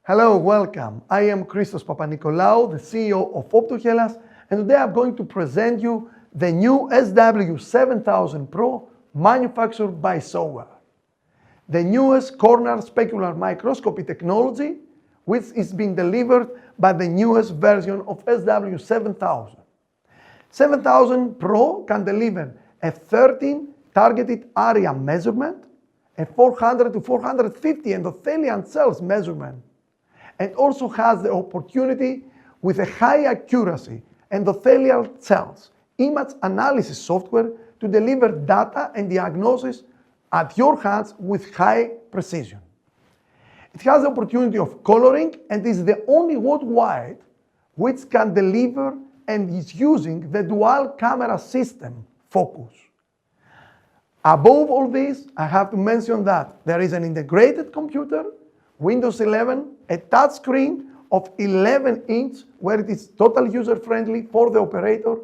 Hello, welcome. I am Christos Papanikolaou, the CEO of Optohellas, and today I'm going to present you the new SW-7000 Pro manufactured by SW-7000. The newest corner specular microscopy technology, which is being delivered by the newest version of SW-7000. 7000 Pro can deliver a 13 targeted area measurement, a 400 to 450 endothelial cells measurement, and also has the opportunity with a high accuracy endothelial cells image analysis software to deliver data and diagnosis at your hands with high precision. It has the opportunity of coloring and is the only worldwide which can deliver and is using the dual camera system focus. Above all this, I have to mention that there is an integrated computer, Windows 11, a touchscreen of 11-inch where it is totally user-friendly for the operator,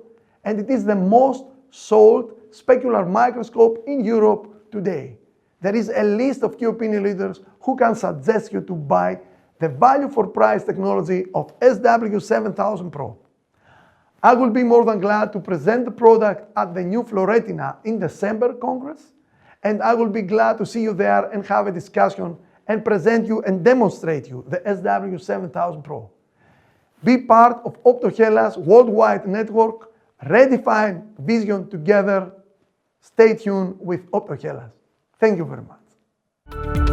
and it is the most sold specular microscope in Europe today. There is a list of key opinion leaders who can suggest you to buy the value for price technology of SW-7000 Pro. I will be more than glad to present the product at the new Floretina in December Congress, and I will be glad to see you there and have a discussion and present you and demonstrate you the SW-7000 Pro. Be part of Optohellas worldwide network, redefine vision together. Stay tuned with Optohellas. Thank you very much.